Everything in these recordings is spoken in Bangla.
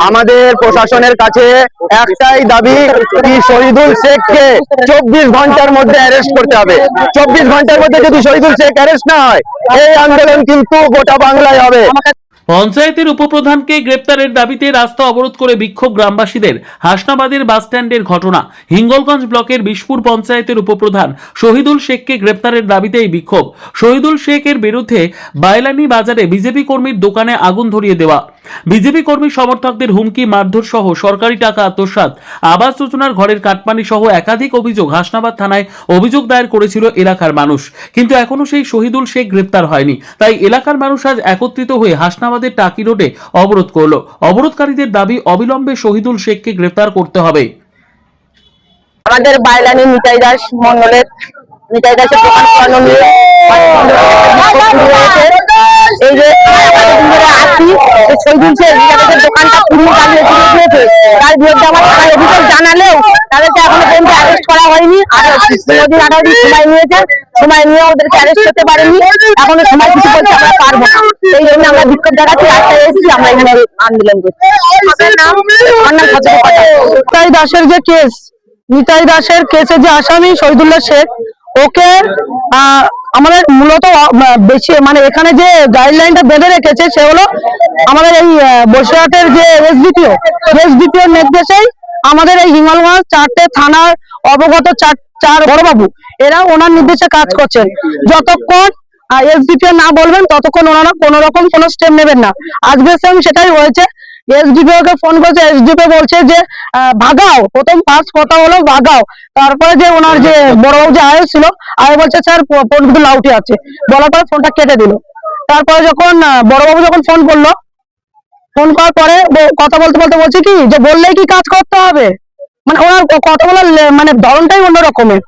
আমাদের প্রশাসনের কাছে একটাই দাবি, শহীদুল শেখকে 24 ঘন্টার মধ্যে অ্যারেস্ট করতে হবে। 24 ঘন্টার মধ্যে যদি শহীদুল শেখ অ্যারেস্ট না হয়, এই আন্দোলন কিন্তু গোটা বাংলায় হবে। পঞ্চায়েতের উপপ্রধানকে গ্রেপ্তারের দাবিতে রাস্তা অবরোধ করে বিক্ষোভ গ্রামবাসীদের। হাসনাবাদের বাসস্ট্যান্ডের ঘটনা। হিঙ্গলগঞ্জ ব্লকের বিশপুর পঞ্চায়েতের উপপ্রধান শহীদুল শেখকে গ্রেপ্তারের দাবিতে এই বিক্ষোভ। শহীদুল শেখের বিরুদ্ধে বাইলানি বাজারে বিজেপি কর্মীর দোকানে আগুন ধরিয়ে দেওয়া, বিজেপি কর্মী সমর্থকদের হুমকি, মারধর সহ সরকারি টাকা আত্মসাৎ, আবাস যোজনার ঘরের কাটমানি সহ একাধিক অভিযোগ হাসনাবাদ থানায় অভিযোগ দায়ের করেছিল এলাকার মানুষ। কিন্তু এখনো সেই শহীদুল শেখ গ্রেপ্তার হয়নি। তাই এলাকার মানুষ আজ একত্রিত হয়ে হাসনাবাদের টাকি রোডে অবরোধ করলো। অবরোধকারীদের দাবি, অবিলম্বে শহীদুল শেখকে গ্রেপ্তার করতে হবে। আমাদের বাইলানি নিতাই দাস মন্ডলের নিতাই দাসের দোকান করানো নিয়ে এই যে আসি শহীদুল শেখ দোকানটা পুরো চালিয়ে দিয়েছে, তার বিরুদ্ধে আমার থানায় অভিযোগ জানালেও তাদেরকে এখনো পর্যন্ত অ্যারেস্ট করা হয়নি। আর 18 দিন সময় নিয়েছে, সময় নিয়ে ওদেরকে অ্যারেস্ট করতে পারেনি। এখনো সময় কিছু বলতে আমরা পারবো না, সেই জন্য আমরা বিক্ষোভ দেখাচ্ছি, রাস্তায় এসেছি, আমরা এখানে আন্দোলন করছি। নিতাই দাসের যে কেস, নিতাই দাসের কেসে যে আসামি শহীদুল্লাহ শেখ, ওকে আমাদের মূলত বেশি এখানে যে গাইডলাইনটা বেঁধে রেখেছে সে হলো আমাদের এই বসিরহাটের যে এসডিপিওর নির্দেশেই আমাদের এই হিঙ্গলগঞ্জ 4টে থানার অবগত চার বড়বাবু এরা ওনার নির্দেশে কাজ করছেন। যতক্ষণ এসডিপিও না বলবেন ততক্ষণ ওনারা কোনো রকম কোনো স্টেপ নেবেন না। আজকে সেম সেটাই হয়েছে। এসডিপিও কে ফোন করেছে, এসডিপিও বলছে যে ভাগাও, প্রথম ফার্স্ট কথা হলো ভাগাও। তারপরে যে ওনার যে বড়বাবু যে আয়ো ছিল, আয়ো বলছে স্যার ফোন কিন্তু লাউটি আছে, বলার পরে ফোনটা কেটে দিল। তারপরে যখন বড়বাবু যখন ফোন করলো, ফোন করার পরে কথা বলতে বলতে বলছে কি যে বললেই কি কাজ করতে হবে, ওনার কথা বলার ধরনটাই অন্য রকমের।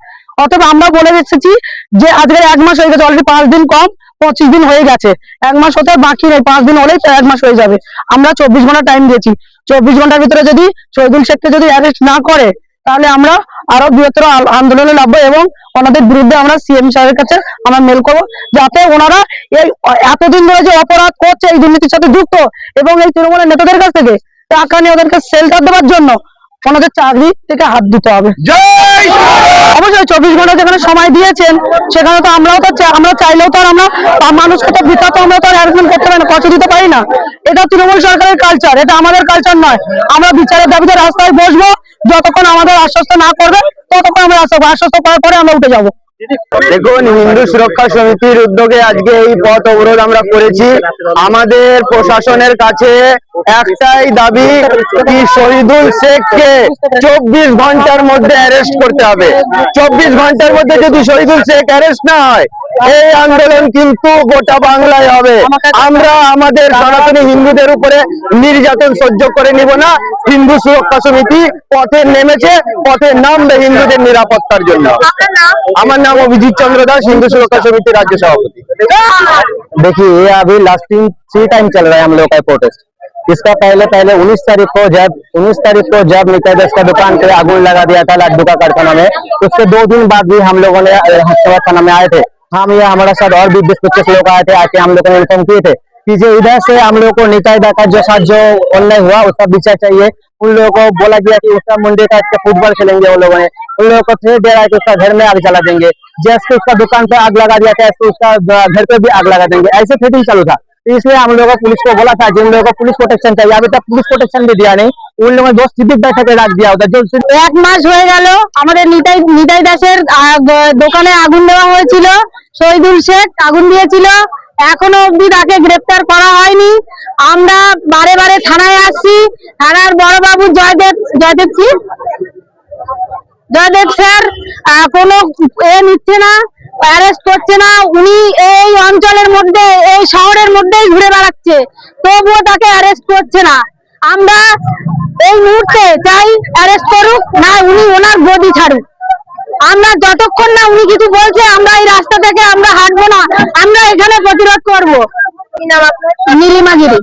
অতএব আমরা বলে এসেছি যে আজকে 1 মাস হয়ে গেছে, অলরেডি 5 দিন কম 25 দিন হয়ে গেছে, 1 মাস হতে বাকি নেই, 5 দিন হলেই 1 মাস হয়ে যাবে। আমরা 24 ঘন্টা টাইম দিয়েছি। 24 ঘন্টার ভিতরে যদি শহীদুল শেখকে যদি অ্যারেস্ট না করে, তাহলে আমরা আরো বৃহত্তর আন্দোলনে নামবো এবং ওনাদের বিরুদ্ধে আমরা সিএম সাহেবের কাছে আমরা মেল করবো, যাতে ওনারা এই এতদিন ধরে যে অপরাধ করছে, এই দুর্নীতির সাথে যুক্ত এবং এই তৃণমূলের নেতাদের কাছ থেকে টাকা নিয়ে ওদেরকে শেল্টার দেওয়ার জন্য ওনাদের চাকরি থেকে হাত দিতে হবে। অবশ্যই 24 ঘন্টা যেখানে সময় দিয়েছেন, সেখানে তো আমরা চাইলেও তো আর আমরা মানুষকে তো বৃথা তো আমরা তো হ্যারাসমেন্ট করতে পারি না, কষ্ট দিতে পারি না। এটা তৃণমূল সরকারের কালচার, এটা আমাদের কালচার নয়। আমরা বিচারের দাবিতে রাস্তায় বসবো, যতক্ষণ আমাদের আশ্বস্ত না করবে ততক্ষণ আমরা আশ্বস্ত করার পরে আমরা উঠে যাবো। দেখুন, হিন্দু সুরক্ষা সমিতির উদ্যোগে আজকে এই পথ অবরোধ আমরা করেছি। আমাদের প্রশাসনের কাছে একটাই দাবি, শহীদুল শেখকে 24 ঘন্টার মধ্যে অ্যারেস্ট করতে হবে। 24 ঘন্টার মধ্যে যদি শহীদুল শেখ অ্যারেস্ট না হয়, এই আন্দোলন কিন্তু গোটা বাংলায় হবে। আমরা আমাদের সনাতনী হিন্দুদের উপরে নির্যাতন সহ্য করে নিব না। হিন্দু সুরক্ষা সমিতি পথে নেমেছে, পথে নামবে হিন্দুদের নিরাপত্তার জন্য। আমার नाम अभिजीत चंद्र दास, हिंदू सुरक्षा समिति राज्य सभापति। देखिए, ये अभी लास्टिंग 3 टाइम चल रहा है हम लोग का प्रोटेस्ट। इसका पहले 19 तारीख को जब निताई दास का दुकान पे आগুন लगा दिया था लड्डू का कारखाना में, उसके 2 दिन बाद भी हम लोगों ने हंसराबाद थाना में आए थे। हम ये हमारे साथ और भी 20-25 लोग आए थे, आके हम लोगों ने इन्फॉर्म किए थे कि जो इधर से हम लोग को निताई दास का जो साथ जो ऑनलाइन हुआ उसका विचार चाहिए। उन लोगों को बोला गया कि उसका मुंडे का फुटबॉल खेलेंगे। उन लोगों ने उन लोगों को थ्रेट दे रहा है कि उसका घर में आग जला देंगे, जैसे उसका दुकान पे आग लगा दिया था ऐसे उसका घर पे भी आग लगा देंगे, ऐसे थ्रेटिंग चालू था। इसलिए हम लोगों को पुलिस को बोला था, जिन लोगों को पुलिस प्रोटेक्शन चाहिए, अभी तक पुलिस प्रोटेक्शन भी दिया नहीं। उन लोगों ने 2 सिविक बैठक रख दिया होता। जो 1 মাস হয়ে গেল আমাদের নিতাই দাসের দোকানে আগুন দেওয়া হয়েছিল, শহীদুল শেখ আগুন দিয়েছিল, এখনো অব্দি তাকে গ্রেফতার করা হয়নি। আমরা বারে বারে থানায় আসছি, থানার বড়বাবু জয়দেব স্যার কোনো নিচ্ছে না, অ্যারেস্ট করছে না। উনি এই অঞ্চলের মধ্যে, এই শহরের মধ্যেই ঘুরে বেড়াচ্ছে, তবুও তাকে অ্যারেস্ট করছে না। আমরা এই মুহূর্তে চাই অ্যারেস্ট করুক, না উনি ওনার গদি ছাড়ুক। আমরা যতক্ষণ না উনি কিছু বলছে, আমরা এই রাস্তা থেকে আমরা হাঁটবো না, আমরা এখানে প্রতিরোধ করবো। নীলিমা গিরি।